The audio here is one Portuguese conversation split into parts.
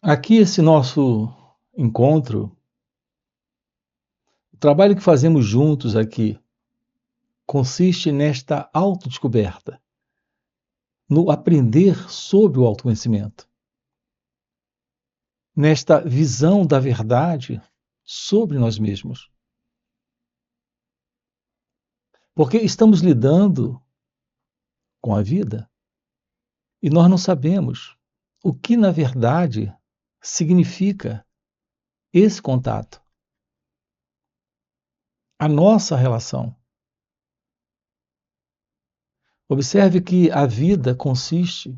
Aqui, esse nosso encontro, o trabalho que fazemos juntos aqui, consiste nesta autodescoberta, no aprender sobre o autoconhecimento, nesta visão da verdade sobre nós mesmos. Porque estamos lidando com a vida e nós não sabemos o que, na verdade, significa esse contato, a nossa relação. Observe que a vida consiste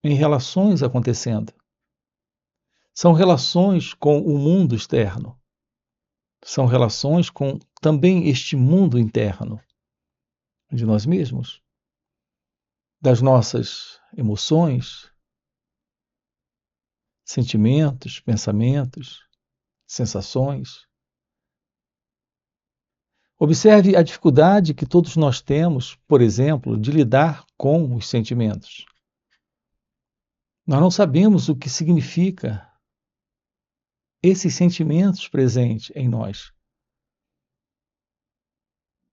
em relações acontecendo. São relações com o mundo externo. São relações com também este mundo interno de nós mesmos, das nossas emoções, sentimentos, pensamentos, sensações. Observe a dificuldade que todos nós temos, por exemplo, de lidar com os sentimentos. Nós não sabemos o que significa esses sentimentos presentes em nós.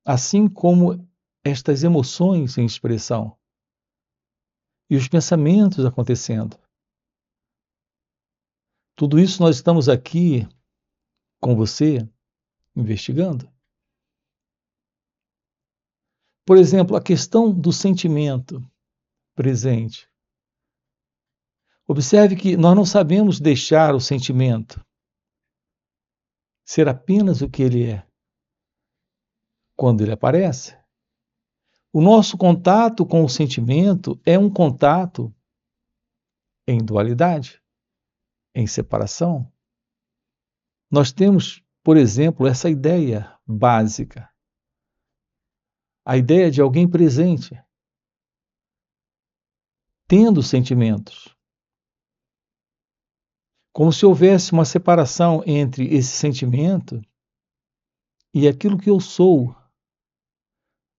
Assim como estas emoções em expressão e os pensamentos acontecendo. Tudo isso nós estamos aqui com você investigando. Por exemplo, a questão do sentimento presente. Observe que nós não sabemos deixar o sentimento ser apenas o que ele é. Quando ele aparece, o nosso contato com o sentimento é um contato em dualidade, em separação. Nós temos, por exemplo, essa ideia básica, a ideia de alguém presente, tendo sentimentos. Como se houvesse uma separação entre esse sentimento e aquilo que eu sou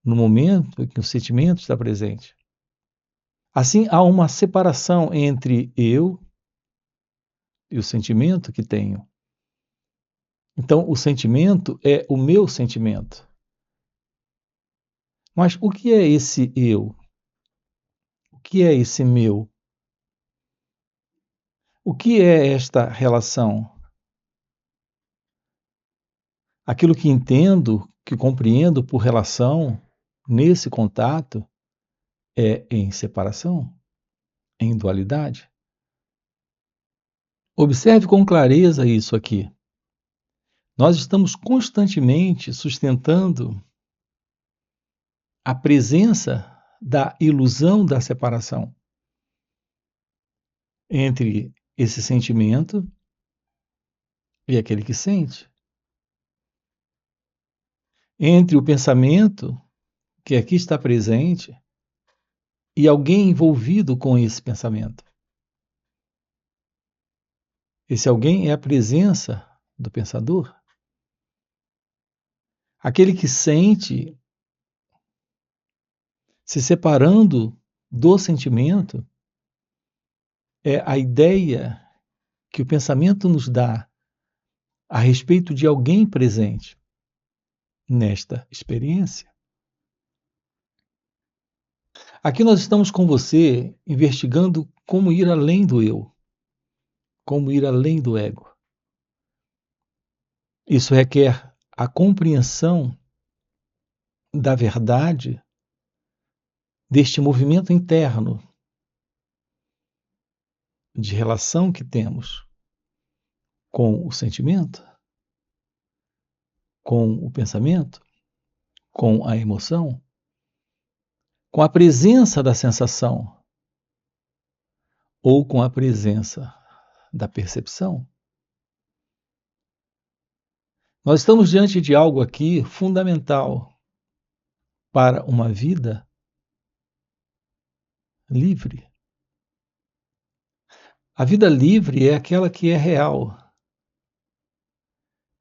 no momento em que o sentimento está presente. Assim, há uma separação entre eu e o sentimento que tenho. Então, o sentimento é o meu sentimento. Mas o que é esse eu? O que é esse meu? O que é esta relação? Aquilo que entendo, que compreendo por relação, nesse contato, é em separação, em dualidade. Observe com clareza isso aqui. Nós estamos constantemente sustentando a presença da ilusão da separação entre esse sentimento e aquele que sente. Entre o pensamento que aqui está presente e alguém envolvido com esse pensamento. Esse alguém é a presença do pensador. Aquele que sente se separando do sentimento é a ideia que o pensamento nos dá a respeito de alguém presente nesta experiência. Aqui nós estamos com você investigando como ir além do eu, como ir além do ego. Isso requer a compreensão da verdade deste movimento interno de relação que temos com o sentimento, com o pensamento, com a emoção, com a presença da sensação ou com a presença da percepção. Nós estamos diante de algo aqui fundamental para uma vida livre. A vida livre é aquela que é real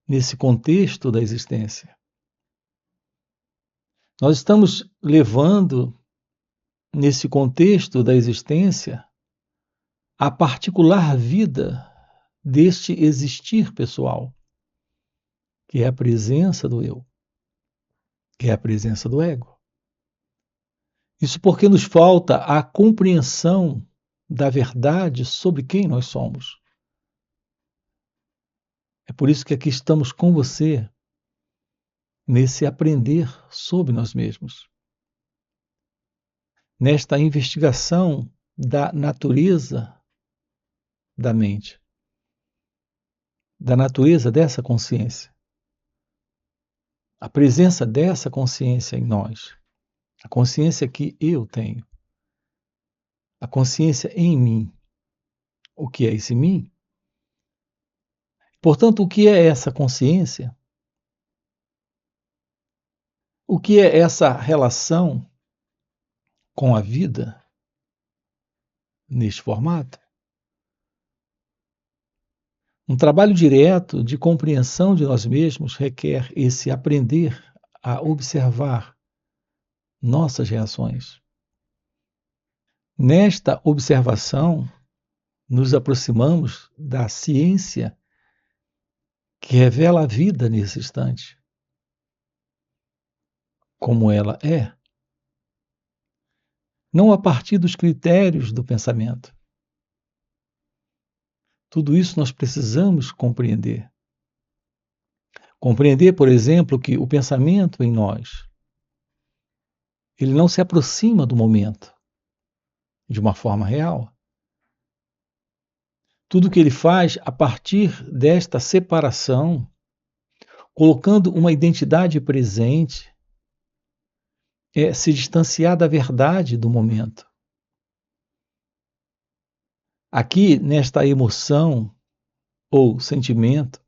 nesse contexto da existência. Nós estamos levando, nesse contexto da existência, a particular vida deste existir pessoal, que é a presença do eu, que é a presença do ego. Isso porque nos falta a compreensão da verdade sobre quem nós somos. É por isso que aqui estamos com você, nesse aprender sobre nós mesmos, nesta investigação da natureza da mente, da natureza dessa consciência, a presença dessa consciência em nós, a consciência que eu tenho, a consciência em mim. O que é esse mim? Portanto, o que é essa consciência? O que é essa relação com a vida neste formato? Um trabalho direto de compreensão de nós mesmos requer esse aprender a observar nossas reações. Nesta observação, nos aproximamos da ciência que revela a vida nesse instante, como ela é, não a partir dos critérios do pensamento. Tudo isso nós precisamos compreender. Compreender, por exemplo, que o pensamento em nós, ele não se aproxima do momento de uma forma real. Tudo que ele faz a partir desta separação, colocando uma identidade presente, é se distanciar da verdade do momento. Aqui, nesta emoção, ou sentimento,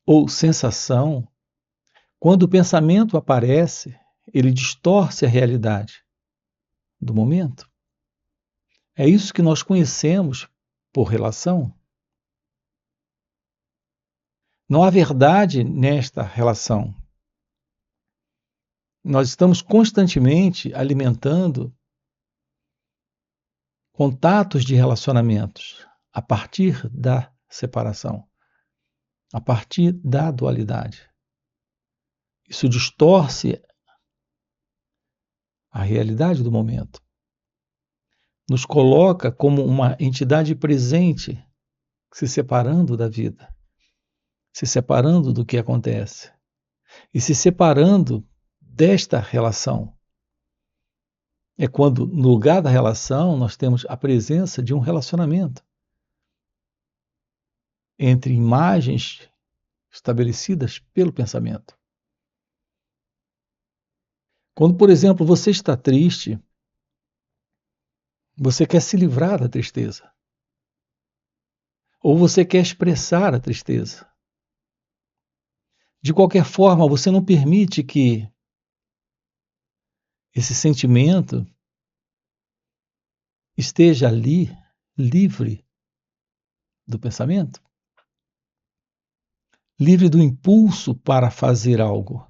ou sensação, quando o pensamento aparece, ele distorce a realidade do momento. É isso que nós conhecemos por relação. Não há verdade nesta relação. Nós estamos constantemente alimentando contatos de relacionamentos a partir da separação, a partir da dualidade. Isso distorce a realidade do momento. Nos coloca como uma entidade presente, se separando da vida, se separando do que acontece e se separando desta relação. É quando, no lugar da relação, nós temos a presença de um relacionamento entre imagens estabelecidas pelo pensamento. Quando, por exemplo, você está triste, você quer se livrar da tristeza. Ou você quer expressar a tristeza. De qualquer forma, você não permite que esse sentimento esteja ali, livre do pensamento, livre do impulso para fazer algo.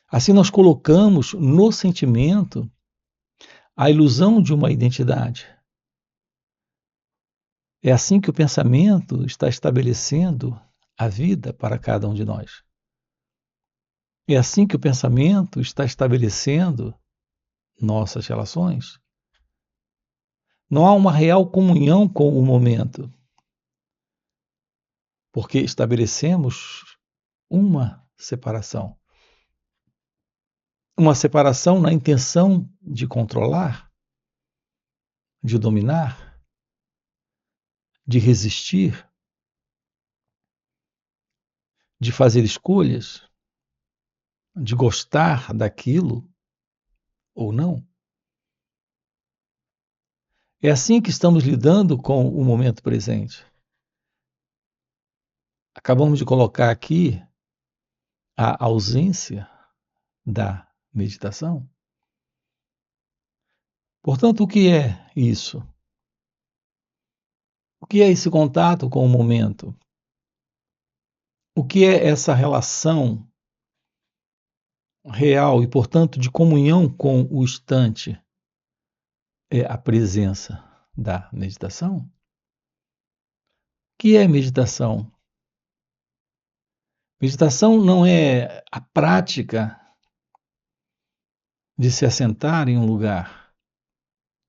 Assim, nós colocamos no sentimento a ilusão de uma identidade. É assim que o pensamento está estabelecendo a vida para cada um de nós. É assim que o pensamento está estabelecendo nossas relações. Não há uma real comunhão com o momento, porque estabelecemos uma separação. Uma separação na intenção de controlar, de dominar, de resistir, de fazer escolhas, de gostar daquilo ou não. É assim que estamos lidando com o momento presente. Acabamos de colocar aqui a ausência da meditação. Portanto, o que é isso? O que é esse contato com o momento? O que é essa relação real e, portanto, de comunhão com o instante? é a presença da meditação? O que é meditação? Meditação não é a prática de se assentar em um lugar,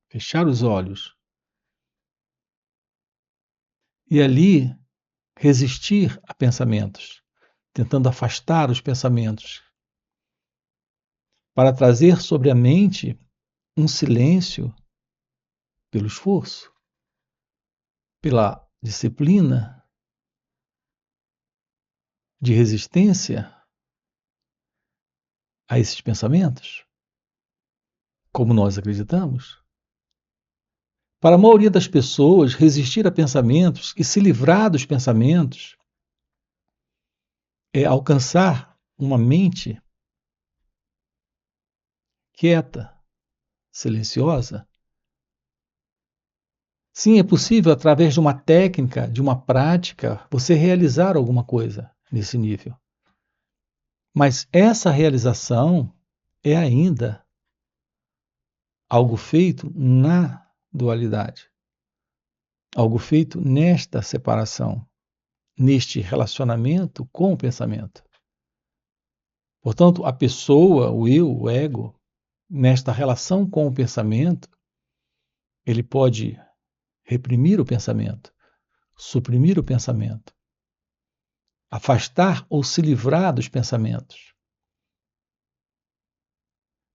fechar os olhos e ali resistir a pensamentos, tentando afastar os pensamentos, para trazer sobre a mente um silêncio pelo esforço, pela disciplina de resistência a esses pensamentos, como nós acreditamos. Para a maioria das pessoas, resistir a pensamentos e se livrar dos pensamentos é alcançar uma mente quieta, silenciosa. Sim, é possível, através de uma técnica, de uma prática, você realizar alguma coisa nesse nível. Mas essa realização é ainda algo feito na dualidade, algo feito nesta separação, neste relacionamento com o pensamento. Portanto, a pessoa, o eu, o ego, nesta relação com o pensamento, ele pode reprimir o pensamento, suprimir o pensamento, afastar ou se livrar dos pensamentos.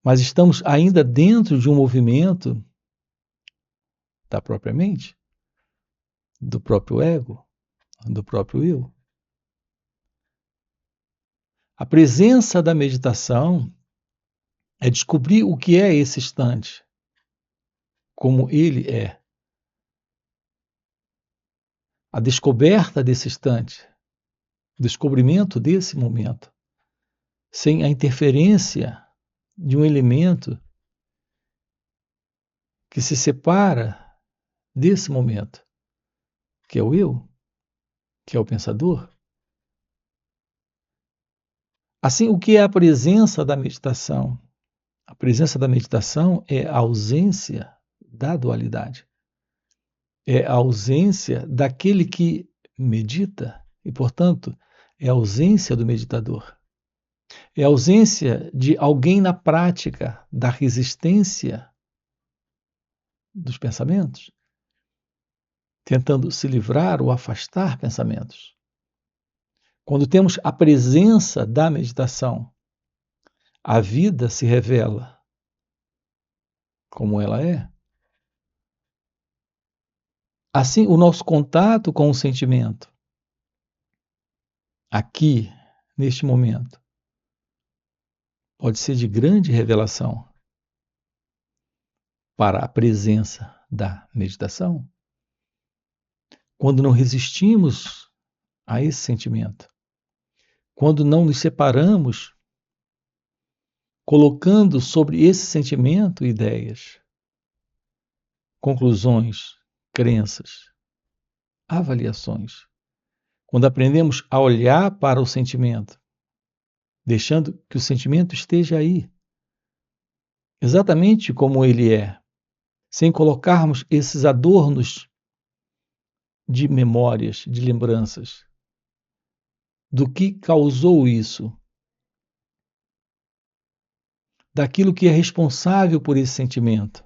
Mas estamos ainda dentro de um movimento da própria mente, do próprio ego, do próprio eu. A presença da meditação é descobrir o que é esse instante, como ele é. A descoberta desse instante, o descobrimento desse momento, sem a interferência de um elemento que se separa desse momento, que é o eu, que é o pensador. Assim, o que é a presença da meditação? A presença da meditação é a ausência da dualidade. É a ausência daquele que medita e, portanto, é a ausência do meditador. É a ausência de alguém na prática da resistência dos pensamentos, tentando se livrar ou afastar pensamentos. Quando temos a presença da meditação, a vida se revela como ela é. Assim, o nosso contato com o sentimento, aqui, neste momento, pode ser de grande revelação para a presença da meditação. Quando não resistimos a esse sentimento, quando não nos separamos, colocando sobre esse sentimento ideias, conclusões, crenças, avaliações. Quando aprendemos a olhar para o sentimento, deixando que o sentimento esteja aí, exatamente como ele é, sem colocarmos esses adornos de memórias, de lembranças, do que causou isso, daquilo que é responsável por esse sentimento.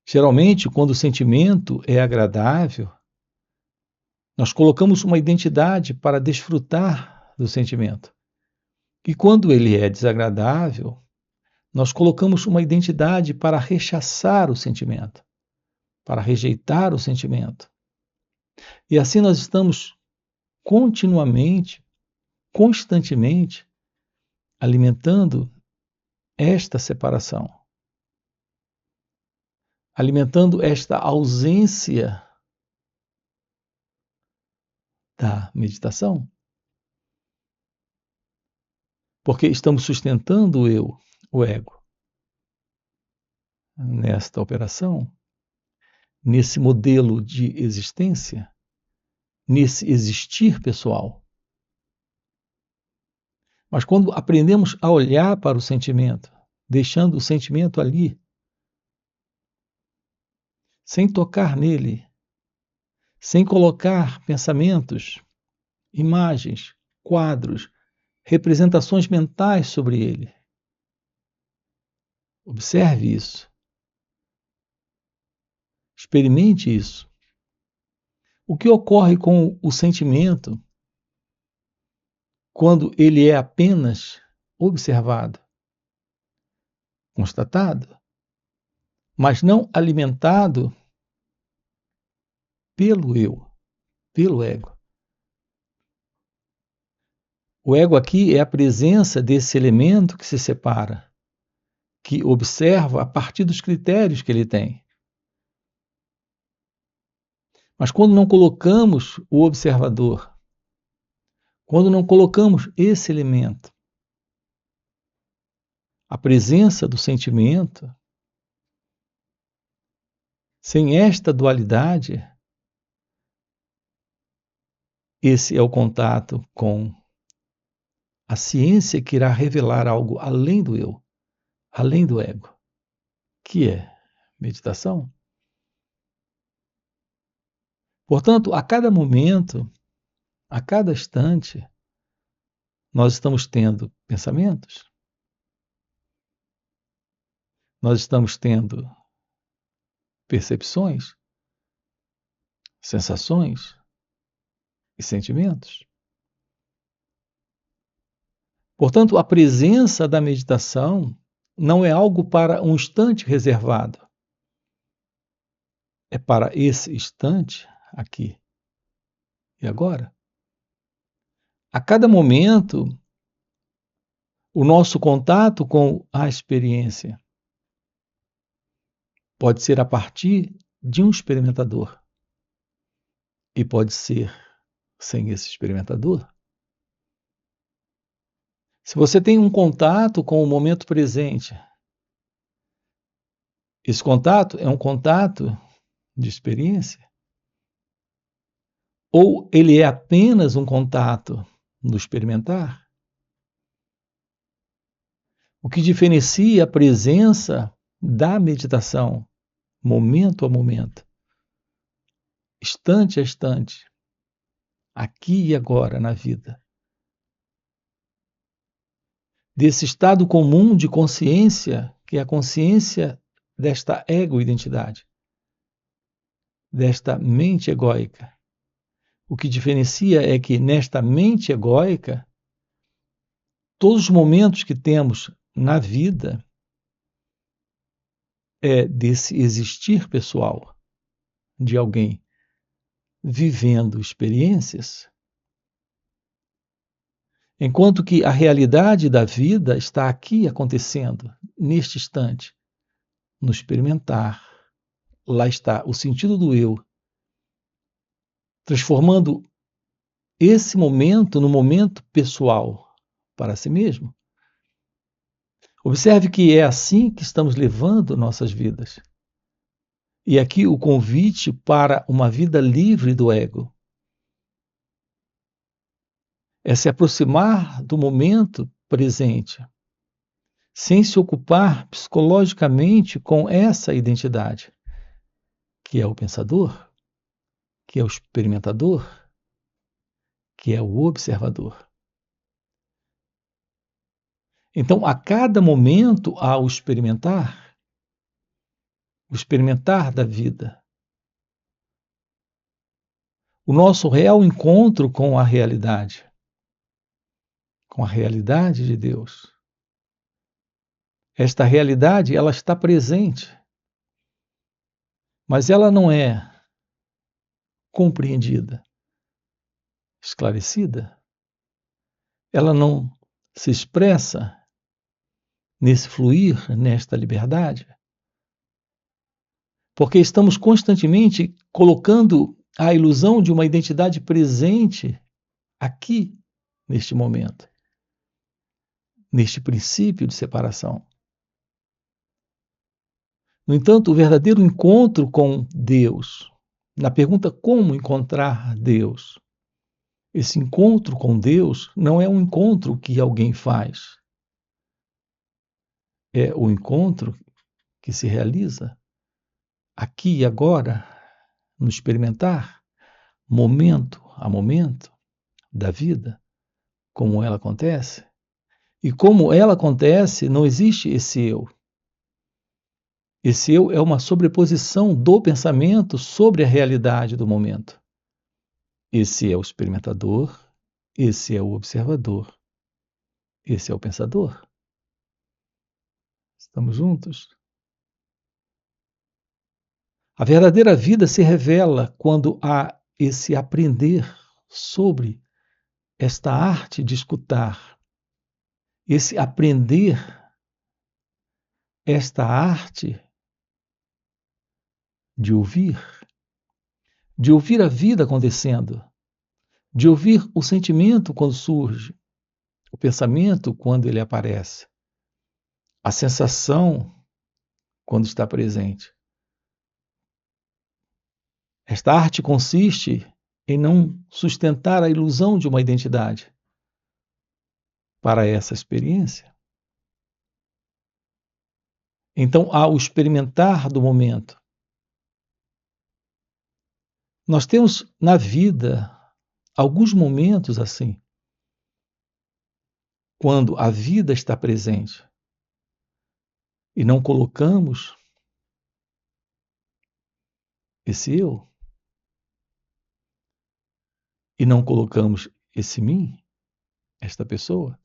Geralmente, quando o sentimento é agradável, nós colocamos uma identidade para desfrutar do sentimento. E quando ele é desagradável, nós colocamos uma identidade para rechaçar o sentimento, para rejeitar o sentimento. E assim nós estamos continuamente, constantemente, alimentando esta separação, alimentando esta ausência da meditação, porque estamos sustentando o eu, o ego, nesta operação, nesse modelo de existência, nesse existir pessoal. Mas quando aprendemos a olhar para o sentimento, deixando o sentimento ali, sem tocar nele, sem colocar pensamentos, imagens, quadros, representações mentais sobre ele. Observe isso. Experimente isso. O que ocorre com o sentimento quando ele é apenas observado, constatado, mas não alimentado pelo eu, pelo ego? O ego aqui é a presença desse elemento que se separa, que observa a partir dos critérios que ele tem. Mas quando não colocamos o observador, quando não colocamos esse elemento, a presença do sentimento, sem esta dualidade, esse é o contato com a ciência que irá revelar algo além do eu, além do ego, que é meditação. Portanto, a cada momento, a cada instante, nós estamos tendo pensamentos, nós estamos tendo percepções, sensações e sentimentos. Portanto, a presença da meditação não é algo para um instante reservado. É para esse instante, aqui e agora. A cada momento, o nosso contato com a experiência pode ser a partir de um experimentador e pode ser sem esse experimentador. Se você tem um contato com o momento presente, esse contato é um contato de experiência? Ou ele é apenas um contato no experimentar? O que diferencia a presença da meditação, momento a momento, instante a instante, aqui e agora na vida, desse estado comum de consciência, que é a consciência desta ego-identidade, desta mente egóica. O que diferencia é que nesta mente egóica, todos os momentos que temos na vida é desse existir pessoal de alguém vivendo experiências, enquanto que a realidade da vida está aqui acontecendo, neste instante, no experimentar. Lá está o sentido do eu, transformando esse momento no momento pessoal para si mesmo. Observe que é assim que estamos levando nossas vidas. E aqui o convite para uma vida livre do ego é se aproximar do momento presente, sem se ocupar psicologicamente com essa identidade, que é o pensador, que é o experimentador, que é o observador. Então, a cada momento, ao experimentar, o experimentar da vida, o nosso real encontro com a realidade de Deus. Esta realidade, ela está presente, mas ela não é compreendida, esclarecida. Ela não se expressa nesse fluir, nesta liberdade, porque estamos constantemente colocando a ilusão de uma identidade presente aqui, neste momento, neste princípio de separação. No entanto, o verdadeiro encontro com Deus, na pergunta como encontrar Deus, esse encontro com Deus não é um encontro que alguém faz. é o encontro que se realiza aqui e agora, no experimentar, momento a momento da vida, como ela acontece. E como ela acontece, não existe esse eu. Esse eu é uma sobreposição do pensamento sobre a realidade do momento. Esse é o experimentador, esse é o observador, esse é o pensador. Estamos juntos? A verdadeira vida se revela quando há esse aprender sobre esta arte de escutar, esse aprender esta arte de ouvir a vida acontecendo, de ouvir o sentimento quando surge, o pensamento quando ele aparece, a sensação quando está presente. Esta arte consiste em não sustentar a ilusão de uma identidade para essa experiência. Então, há o experimentar do momento. Nós temos na vida alguns momentos assim, quando a vida está presente e não colocamos esse eu, e não colocamos esse mim, esta pessoa.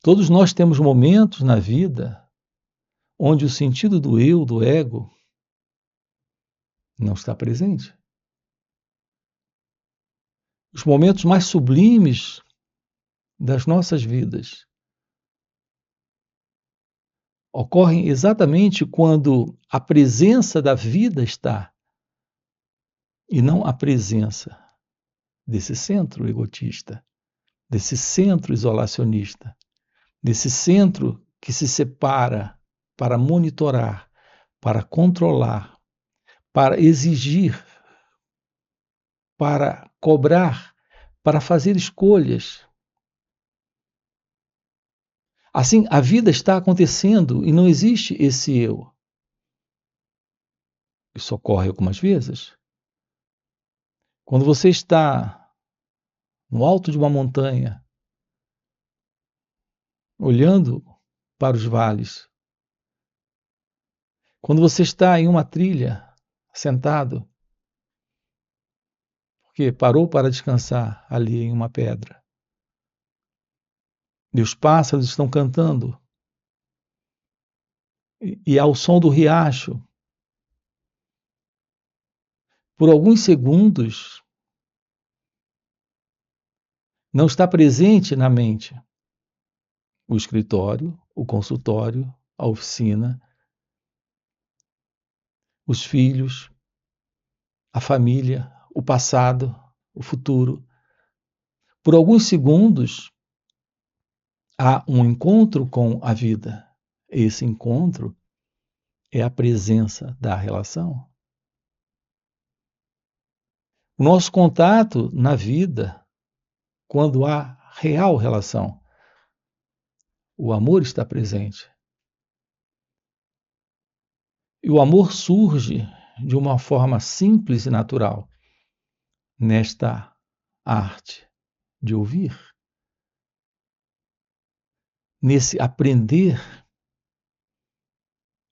Todos nós temos momentos na vida onde o sentido do eu, do ego, não está presente. Os momentos mais sublimes das nossas vidas ocorrem exatamente quando a presença da vida está e não a presença desse centro egotista, desse centro isolacionista, desse centro que se separa para monitorar, para controlar, para exigir, para cobrar, para fazer escolhas. Assim, a vida está acontecendo e não existe esse eu. Isso ocorre algumas vezes. Quando você está no alto de uma montanha, olhando para os vales, quando você está em uma trilha, sentado, porque parou para descansar ali em uma pedra, e os pássaros estão cantando, e ao som do riacho, por alguns segundos, não está presente na mente o escritório, o consultório, a oficina, os filhos, a família, o passado, o futuro. Por alguns segundos, há um encontro com a vida. Esse encontro é a presença da relação. O nosso contato na vida, quando há real relação, o amor está presente. E o amor surge de uma forma simples e natural nesta arte de ouvir, nesse aprender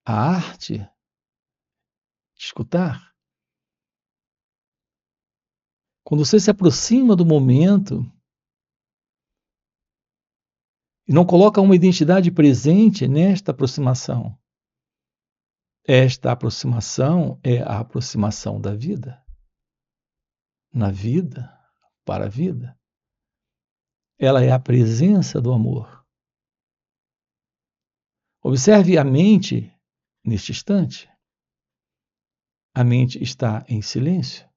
a arte de escutar. Quando você se aproxima do momento e não coloca uma identidade presente nesta aproximação, esta aproximação é a aproximação da vida. Na vida, para a vida. Ela é a presença do amor. Observe a mente neste instante. A mente está em silêncio.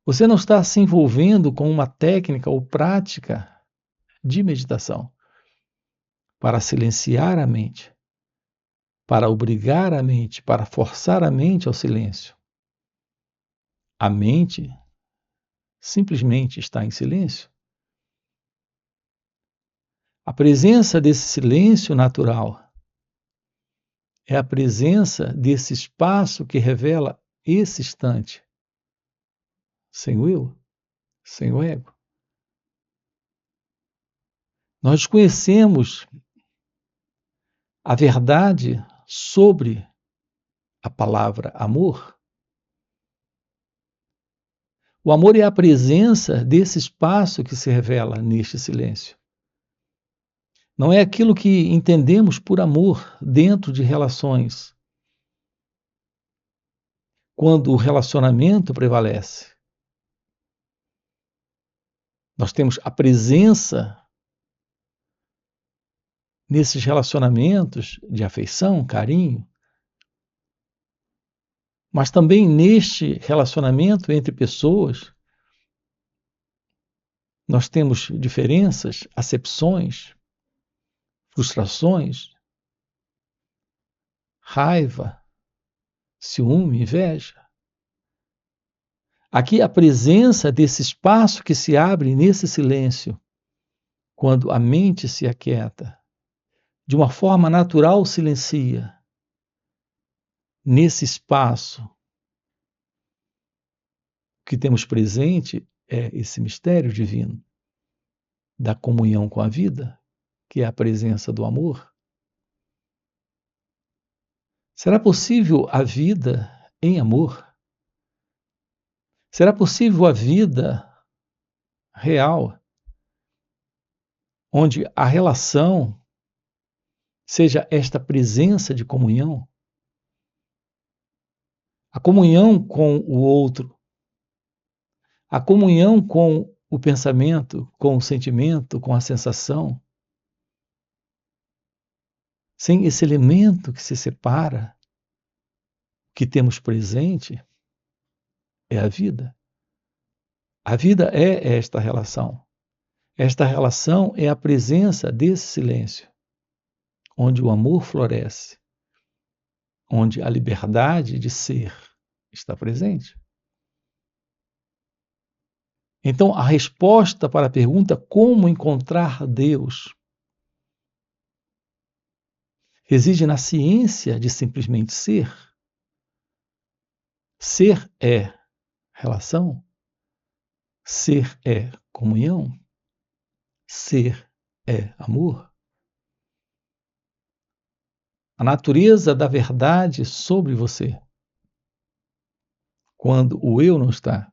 Você não está se envolvendo com uma técnica ou prática de meditação para silenciar a mente, para obrigar a mente, para forçar a mente ao silêncio. A mente simplesmente está em silêncio. A presença desse silêncio natural é a presença desse espaço que revela esse instante, sem o eu, sem o ego. Nós conhecemos a verdade sobre a palavra amor. O amor é a presença desse espaço que se revela neste silêncio. Não é aquilo que entendemos por amor dentro de relações, quando o relacionamento prevalece. Nós temos a presença nesses relacionamentos de afeição, carinho, mas também neste relacionamento entre pessoas, nós temos diferenças, acepções, frustrações, raiva, ciúme, inveja. Aqui a presença desse espaço que se abre nesse silêncio, quando a mente se aquieta, de uma forma natural silencia. Nesse espaço, o que temos presente é esse mistério divino da comunhão com a vida, que é a presença do amor. Será possível a vida em amor? Será possível a vida real, onde a relação seja esta presença de comunhão? A comunhão com o outro, a comunhão com o pensamento, com o sentimento, com a sensação. Sem esse elemento que se separa, que temos presente, é a vida. A vida é esta relação. Esta relação é a presença desse silêncio, onde o amor floresce, onde a liberdade de ser está presente. Então, a resposta para a pergunta como encontrar Deus reside na ciência de simplesmente ser. Ser é relação, ser é comunhão, ser é amor. A natureza da verdade sobre você, quando o eu não está,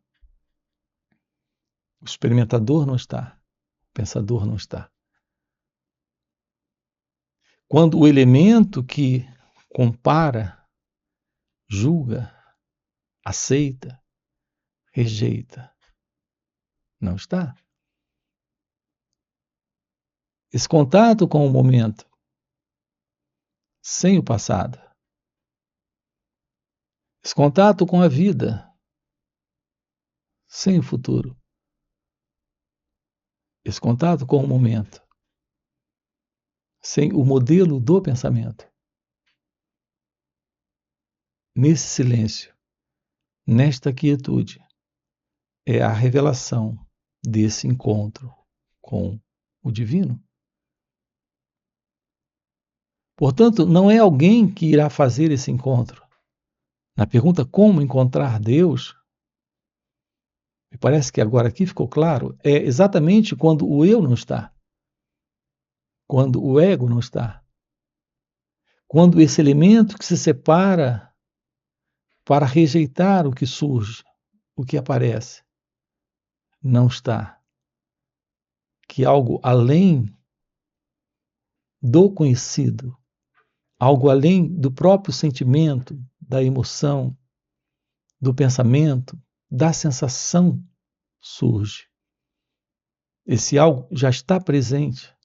o experimentador não está, o pensador não está. Quando o elemento que compara, julga, aceita, rejeita, não está. Esse contato com o momento, sem o passado. Esse contato com a vida, sem o futuro. Esse contato com o momento, sem o modelo do pensamento. Nesse silêncio, nesta quietude, é a revelação desse encontro com o divino. Portanto, não é alguém que irá fazer esse encontro. Na pergunta como encontrar Deus, me parece que agora aqui ficou claro, é exatamente quando o eu não está, quando o ego não está, quando esse elemento que se separa para rejeitar o que surge, o que aparece, não está. Que algo além do conhecido, algo além do próprio sentimento, da emoção, do pensamento, da sensação surge. Esse algo já está presente.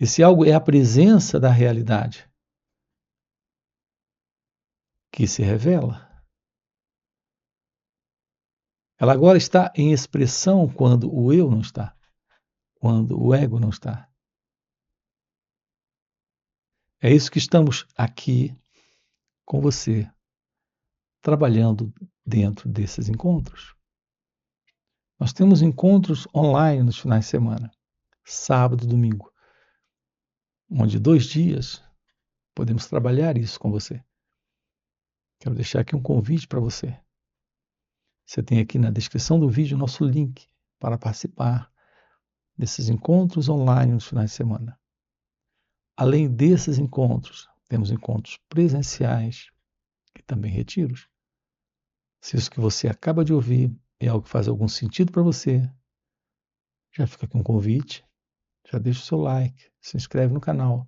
Esse algo é a presença da realidade que se revela. Ela agora está em expressão quando o eu não está, quando o ego não está. É isso que estamos aqui com você, trabalhando dentro desses encontros. Nós temos encontros online nos finais de semana. sábado e domingo, onde 2 dias podemos trabalhar isso com você. Quero deixar aqui um convite para você. Você tem aqui na descrição do vídeo o nosso link para participar desses encontros online nos finais de semana. Além desses encontros, temos encontros presenciais e também retiros. Se isso que você acaba de ouvir é algo que faz algum sentido para você, já fica aqui um convite, já deixa o seu like, se inscreve no canal,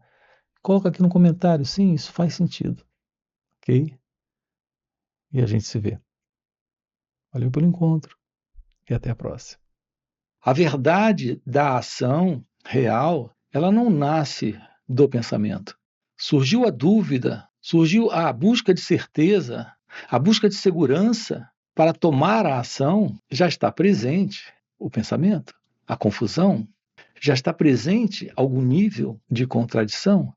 coloca aqui no comentário, sim, isso faz sentido, ok? E a gente se vê. Valeu pelo encontro e até a próxima. A verdade da ação real, ela não nasce do pensamento. Surgiu a dúvida, surgiu a busca de certeza, a busca de segurança para tomar a ação, já está presente o pensamento, a confusão, já está presente algum nível de contradição.